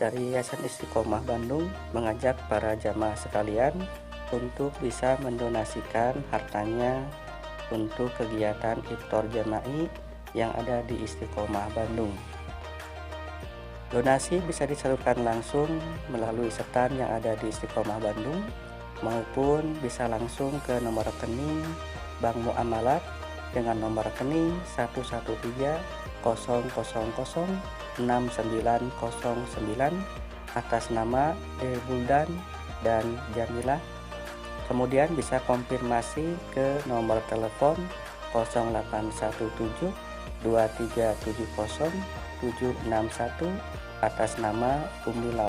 dari Yayasan Istiqomah Bandung mengajak para jamaah sekalian untuk bisa mendonasikan hartanya untuk kegiatan iftar jama'i yang ada di Istiqomah Bandung. Donasi bisa disalurkan langsung melalui setan yang ada di Istiqomah Bandung, maupun bisa langsung ke nomor rekening Bank Muamalat dengan nomor rekening 11300006909 atas nama D. Buldan dan Jamilah. Kemudian bisa konfirmasi ke nomor telepon 0817 2370 761 atas nama Umi Lau.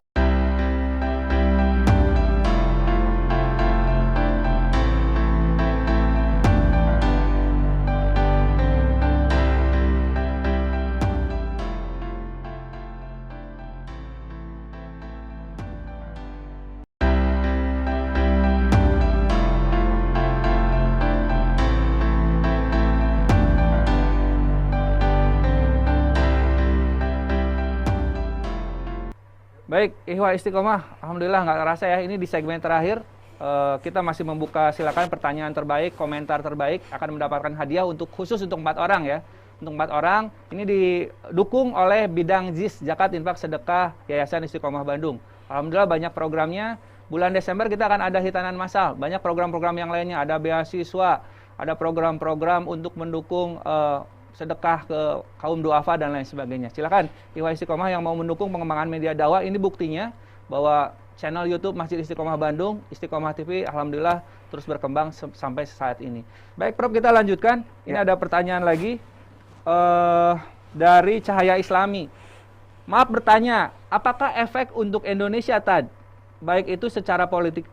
Baik, Ikhwah Istiqomah, Alhamdulillah nggak terasa ya, ini di segmen terakhir. Kita masih membuka, silakan pertanyaan terbaik, komentar terbaik akan mendapatkan hadiah khusus untuk 4 orang ya. Untuk 4 orang, ini didukung oleh bidang JIS, Zakat Infak Sedekah Yayasan Istiqomah Bandung. Alhamdulillah banyak programnya. Bulan Desember kita akan ada hitanan massal, banyak program-program yang lainnya, ada beasiswa, ada program-program untuk mendukung sedekah ke kaum duafa dan lain sebagainya. Silakan Ikhwah Istiqomah yang mau mendukung pengembangan media dakwah, ini buktinya bahwa channel YouTube Masjid Istiqomah Bandung, Istiqomah TV, alhamdulillah terus berkembang sampai saat ini. Baik, Prof, kita lanjutkan. Ini ada pertanyaan lagi dari Cahaya Islami. Maaf bertanya, apakah efek untuk Indonesia baik itu secara politik,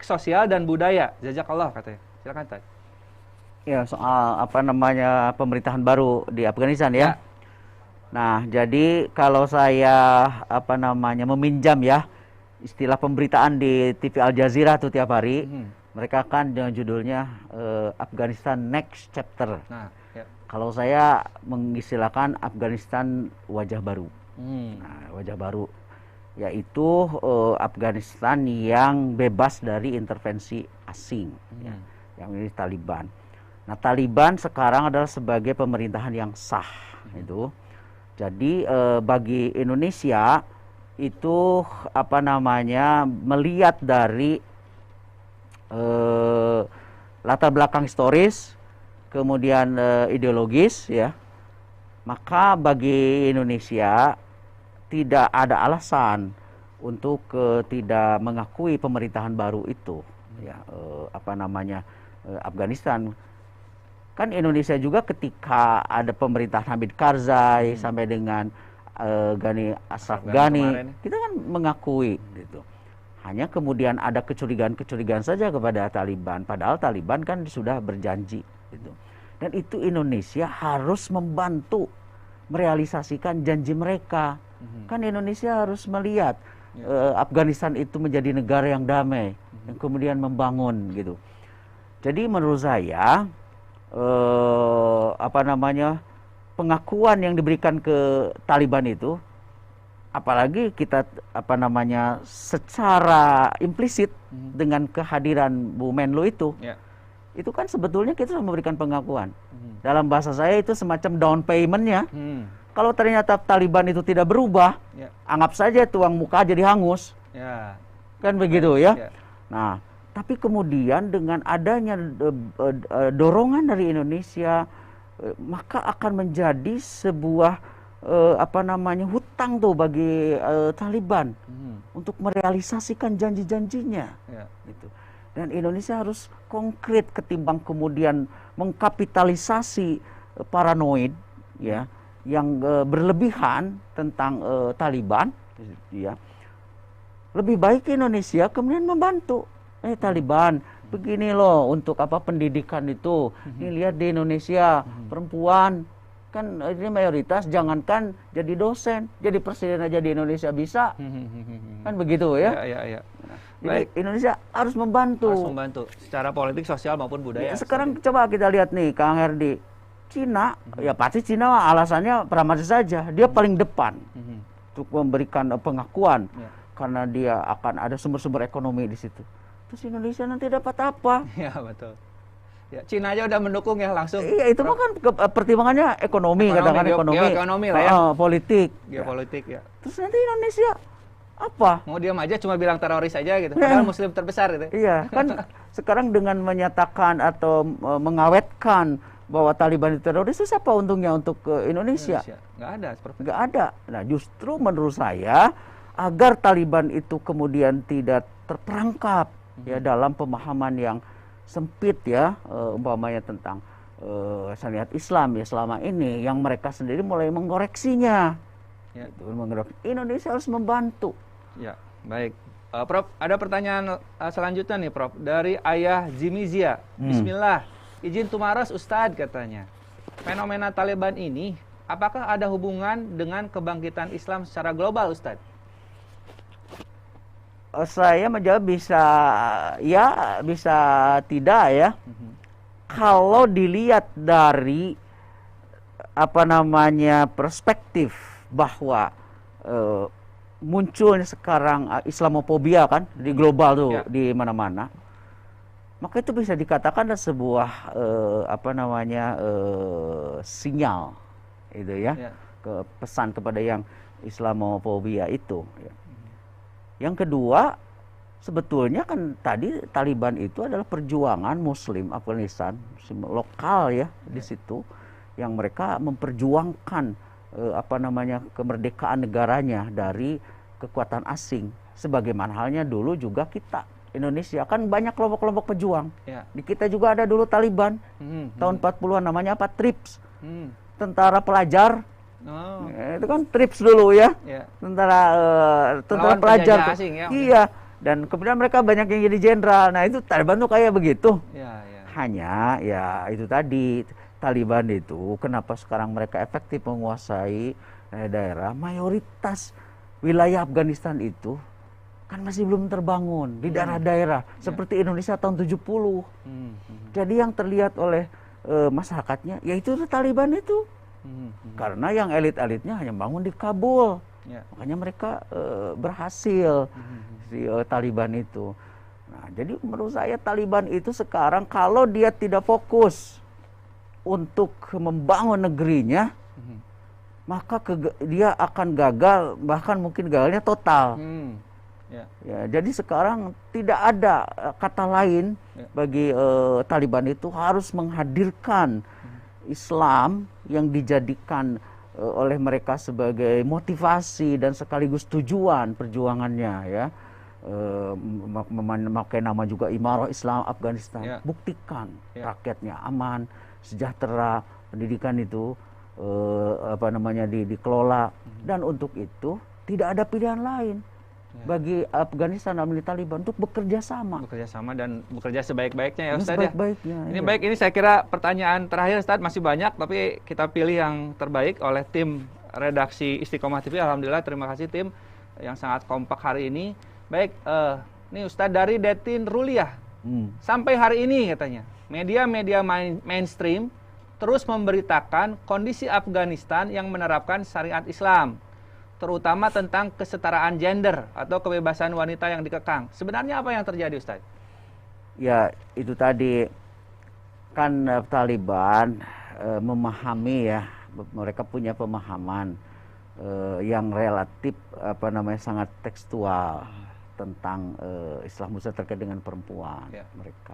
sosial dan budaya? Jazakallah katanya. Silakan Tad. Ya, soal pemerintahan baru di Afghanistan ya. Nah, jadi kalau saya meminjam ya istilah pemberitaan di TV Al Jazeera tuh tiap hari, mereka kan dengan judulnya Afghanistan Next Chapter. Kalau saya mengistilahkan Afghanistan wajah baru. Nah, wajah baru yaitu Afghanistan yang bebas dari intervensi asing, ya, yang ini Taliban. Nah, Taliban sekarang adalah sebagai pemerintahan yang sah itu. Jadi bagi Indonesia itu melihat dari latar belakang historis, kemudian ideologis ya. Maka bagi Indonesia tidak ada alasan untuk tidak mengakui pemerintahan baru itu ya, Afghanistan. Kan Indonesia juga ketika ada pemerintah Hamid Karzai sampai dengan Ghani Ashraf Ghani, kita kan mengakui gitu. Hanya kemudian ada kecurigaan-kecurigaan saja kepada Taliban, padahal Taliban kan sudah berjanji gitu. Dan itu Indonesia harus membantu merealisasikan janji mereka. Kan Indonesia harus melihat Afghanistan itu menjadi negara yang damai, yang kemudian membangun gitu. Jadi menurut saya pengakuan yang diberikan ke Taliban itu, apalagi kita secara implisit dengan kehadiran Bu Menlu itu, itu kan sebetulnya kita sudah memberikan pengakuan. Dalam bahasa saya itu semacam down payment-nya. Kalau ternyata Taliban itu tidak berubah, anggap saja tuang muka jadi hangus, kan begitu ya. Nah, tapi kemudian dengan adanya dorongan dari Indonesia, maka akan menjadi sebuah hutang tuh bagi Taliban untuk merealisasikan janji-janjinya. Gitu. Dan Indonesia harus konkret ketimbang kemudian mengkapitalisasi paranoid ya yang berlebihan tentang Taliban ya. Lebih baik Indonesia kemudian membantu Taliban, begini loh untuk pendidikan itu. Ini lihat di Indonesia perempuan kan ini mayoritas, jangankan jadi dosen, jadi presiden aja di Indonesia bisa. Kan begitu ya. Baik, Indonesia harus membantu. Harus membantu secara politik, sosial maupun budaya. Sekarang coba kita lihat nih Kang Herdi, Cina, ya pasti Cina alasannya pragmatis saja, dia paling depan untuk memberikan pengakuan karena dia akan ada sumber-sumber ekonomi di situ. Terus Indonesia nanti dapat apa? Ya betul. Ya, Cina aja udah mendukung ya langsung. Iya, itu mah kan pertimbangannya ekonomi katakan ekonomi lah ya. Politik. Geopolitik ya. Terus nanti Indonesia apa? Mau diam aja cuma bilang teroris aja gitu. Padahal muslim terbesar gitu. Iya, kan sekarang dengan menyatakan atau mengawetkan bahwa Taliban itu teroris, itu apa untungnya untuk Indonesia? Nggak ada seperti itu. Nggak ada. Nah, justru menurut saya agar Taliban itu kemudian tidak terperangkap ya dalam pemahaman yang sempit ya, umpamanya tentang syariat Islam ya selama ini, yang mereka sendiri mulai mengkoreksinya. Indonesia harus membantu. Ya, baik. Prof, ada pertanyaan selanjutnya nih Prof, dari Ayah Zimizia. Bismillah, izin tumaras Ustadz katanya. Fenomena Taliban ini apakah ada hubungan dengan kebangkitan Islam secara global Ustadz? Saya menjawab bisa ya, bisa tidak ya. Kalau dilihat dari perspektif bahwa munculnya sekarang Islamofobia kan di global tuh di mana-mana, maka itu bisa dikatakan ada sebuah sinyal itu ya, ke pesan kepada yang Islamofobia itu ya. Yang kedua, sebetulnya kan tadi Taliban itu adalah perjuangan Muslim Afghanistan, Muslim lokal ya di situ, yang mereka memperjuangkan kemerdekaan negaranya dari kekuatan asing. Sebagaimana halnya dulu juga kita Indonesia kan banyak kelompok-kelompok pejuang. Di kita juga ada dulu Taliban tahun 40-an, namanya apa? TRIPS, Tentara Pelajar. Itu kan TRIPS dulu ya, tentara pelajar asing, ya. Iya, dan kemudian mereka banyak yang jadi jenderal. Nah itu Taliban tuh kayak begitu. Hanya ya itu tadi, Taliban itu kenapa sekarang mereka efektif menguasai daerah, mayoritas wilayah Afghanistan itu kan masih belum terbangun di daerah-daerah seperti Indonesia tahun 70. Jadi yang terlihat oleh masyarakatnya yaitu Taliban itu. Karena yang elit-elitnya hanya bangun di Kabul, makanya mereka berhasil si Taliban itu. Nah, jadi menurut saya Taliban itu sekarang kalau dia tidak fokus untuk membangun negerinya, maka dia akan gagal, bahkan mungkin gagalnya total. Ya, jadi sekarang tidak ada kata lain bagi Taliban itu harus menghadirkan Islam yang dijadikan oleh mereka sebagai motivasi dan sekaligus tujuan perjuangannya ya. memakai nama juga Imarah Islam Afghanistan. Ya. Buktikan Ya. rakyatnya aman, sejahtera, pendidikan itu dikelola, dan untuk itu tidak ada pilihan lain bagi Afghanistan dan Taliban untuk bekerja sama. Bekerja sama dan bekerja sebaik-baiknya ya Ustaz. Sebaik-baiknya. Ini iya. baik, ini saya kira pertanyaan terakhir Ustaz, masih banyak tapi kita pilih yang terbaik oleh tim redaksi Istiqomah TV. Alhamdulillah, terima kasih tim yang sangat kompak hari ini. Baik, ini Ustaz dari Detin Ruliah. Sampai hari ini katanya, media-media mainstream terus memberitakan kondisi Afghanistan yang menerapkan syariat Islam, terutama tentang kesetaraan gender atau kebebasan wanita yang dikekang. Sebenarnya apa yang terjadi, Ustaz? Ya, itu tadi kan Taliban memahami ya, mereka punya pemahaman yang relatif sangat tekstual tentang Islam Muslim terkait dengan perempuan mereka.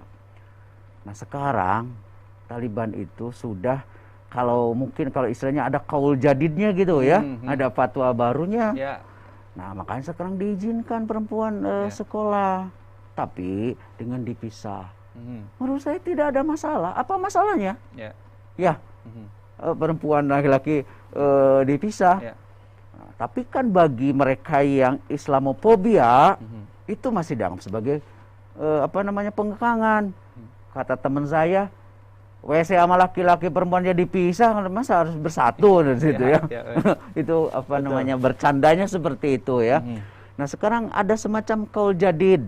Nah, sekarang Taliban itu sudah kalau istilahnya ada kaul jadidnya gitu ya, ada fatwa barunya. Nah, makanya sekarang diizinkan perempuan sekolah, tapi dengan dipisah. Menurut saya tidak ada masalah. Apa masalahnya? Ya, perempuan laki-laki dipisah. Nah, tapi kan bagi mereka yang Islamofobia itu masih dianggap sebagai pengekangan. Kata teman saya, WC sama laki-laki perempuan jadi dipisah, masa harus bersatu di situ ya. Itu bercandanya seperti itu ya. Nah, sekarang ada semacam kaul jadid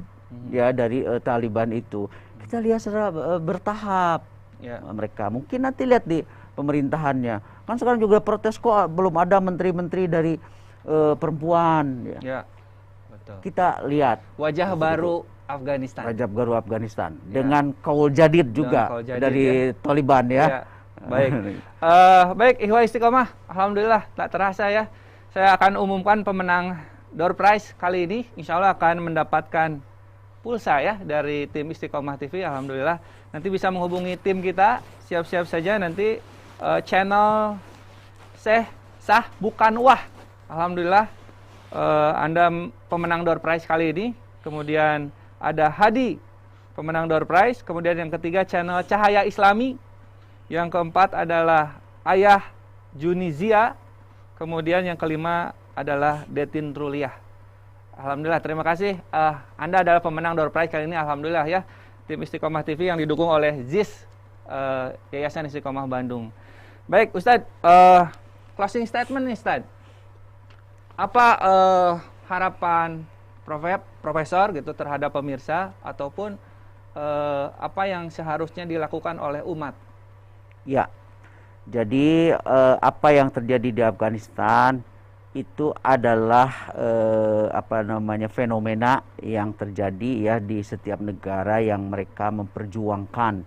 ya dari Taliban itu. Kita lihat secara bertahap. Mereka mungkin nanti lihat di pemerintahannya. Kan sekarang juga protes kok belum ada menteri-menteri dari perempuan ya. Betul. Kita lihat wajah baru Afghanistan. Rajab Garu Afghanistan dengan kaul jadid juga dari Taliban ya. Baik. Baik, Ikhwah Istiqomah, alhamdulillah tak terasa ya. Saya akan umumkan pemenang door prize kali ini. Insya Allah akan mendapatkan pulsa ya dari tim Istiqomah TV. Alhamdulillah. Nanti bisa menghubungi tim kita. Siap-siap saja nanti channel Syekh Sah Bukan Wah. Alhamdulillah Anda pemenang door prize kali ini. Kemudian ada Hadi, pemenang door prize. Kemudian yang ketiga channel Cahaya Islami. Yang keempat adalah Ayah Junizia. Kemudian yang kelima adalah Detin Ruliah. Alhamdulillah, terima kasih. Anda adalah pemenang door prize kali ini. Alhamdulillah ya. Tim Istiqomah TV yang didukung oleh ZIS, Yayasan Istiqomah Bandung. Baik, Ustadz, closing statement nih, Ustadz. Apa harapan Profesor gitu terhadap pemirsa ataupun apa yang seharusnya dilakukan oleh umat? Ya, jadi apa yang terjadi di Afghanistan itu adalah fenomena yang terjadi ya di setiap negara yang mereka memperjuangkan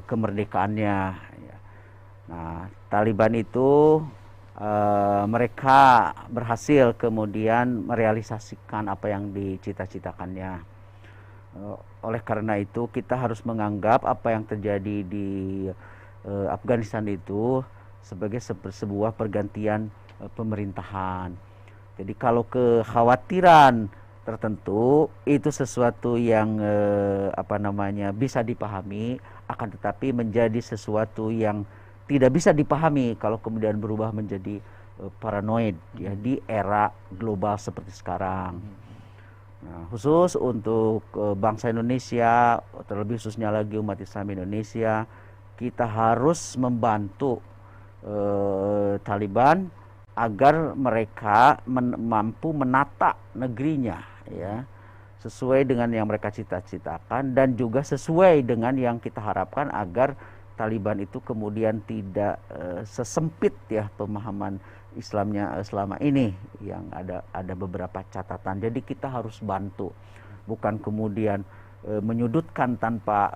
kemerdekaannya. Ya. Nah, Taliban itu mereka berhasil kemudian merealisasikan apa yang dicita-citakannya. Oleh karena itu kita harus menganggap apa yang terjadi di Afghanistan itu sebagai sebuah pergantian pemerintahan. Jadi kalau kekhawatiran tertentu itu sesuatu yang bisa dipahami, akan tetapi menjadi sesuatu yang tidak bisa dipahami kalau kemudian berubah menjadi paranoid ya di era global seperti sekarang. Nah, khusus untuk bangsa Indonesia, terlebih khususnya lagi umat Islam Indonesia, kita harus membantu Taliban agar mereka mampu menata negerinya ya sesuai dengan yang mereka cita-citakan dan juga sesuai dengan yang kita harapkan agar Taliban itu kemudian tidak sesempit ya pemahaman Islamnya selama ini yang ada beberapa catatan. Jadi kita harus bantu, bukan kemudian menyudutkan tanpa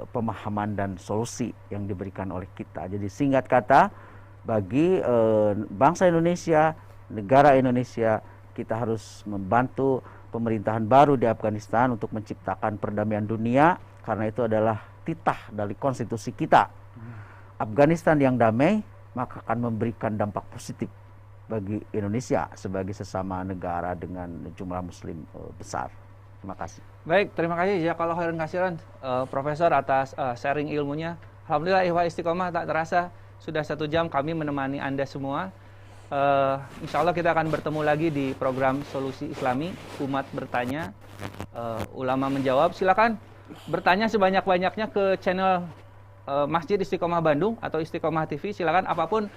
pemahaman dan solusi yang diberikan oleh kita. Jadi singkat kata, bagi bangsa Indonesia, negara Indonesia, kita harus membantu pemerintahan baru di Afghanistan untuk menciptakan perdamaian dunia, karena itu adalah titah dari konstitusi kita. Afghanistan yang damai maka akan memberikan dampak positif bagi Indonesia sebagai sesama negara dengan jumlah muslim besar. Terima kasih. Baik, terima kasih jazakallahu khairan katsiran Profesor atas sharing ilmunya. Alhamdulillah Ikhwah Istiqomah, tak terasa sudah 1 jam kami menemani Anda semua. Insya Allah kita akan bertemu lagi di program Solusi Islami, Umat Bertanya, Ulama Menjawab. Silakan bertanya sebanyak-banyaknya ke channel Masjid Istiqomah Bandung atau Istiqomah TV. Silakan apapun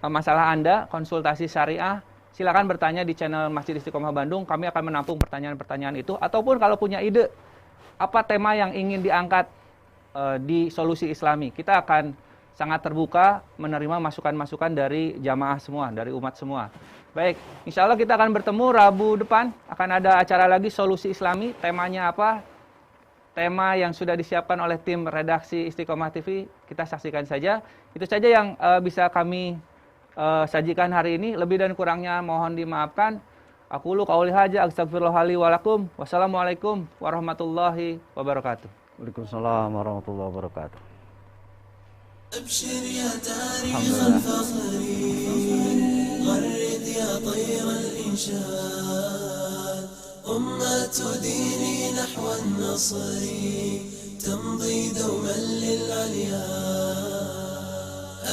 masalah Anda, konsultasi syariah, silakan bertanya di channel Masjid Istiqomah Bandung. Kami akan menampung pertanyaan-pertanyaan itu. Ataupun kalau punya ide, apa tema yang ingin diangkat di Solusi Islami, kita akan sangat terbuka menerima masukan-masukan dari jamaah semua, dari umat semua. Baik, insya Allah kita akan bertemu Rabu depan. Akan ada acara lagi Solusi Islami. Temanya apa? Tema yang sudah disiapkan oleh tim redaksi Istiqomah TV. Kita saksikan saja. Itu saja yang bisa kami sajikan hari ini. Lebih dan kurangnya mohon dimaafkan. Aqulu qauli hadza astaghfirullah li wa lakum. Wassalamualaikum warahmatullahi wabarakatuh. Waalaikumsalam warahmatullahi wabarakatuh. أبشر يا تاريخ الفخر غرد يا طير الإنشاد أمة ديني نحو النصر تمضي دوما للعليا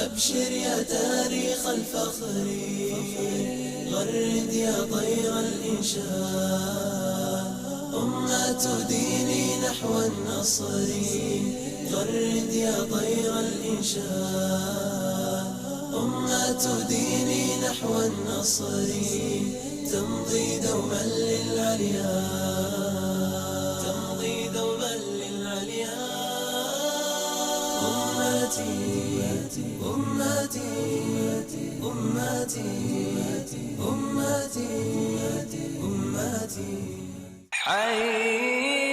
أبشر يا تاريخ الفخر غرد يا طير الإنشاد أمة ديني نحو النصر غرد يا طير الإنشاد أمة ديني نحو النصر تمضي دوما للعليا تمضي دوما للعليا أمتي أمتي أمتي أمتي أمتي حي